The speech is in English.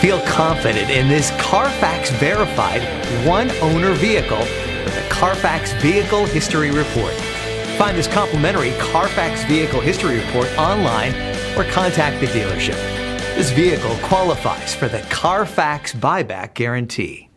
Feel confident in this Carfax verified one-owner vehicle with a Carfax Vehicle History Report. Find this complimentary Carfax Vehicle History Report online or contact the dealership. This vehicle qualifies for the Carfax Buyback Guarantee.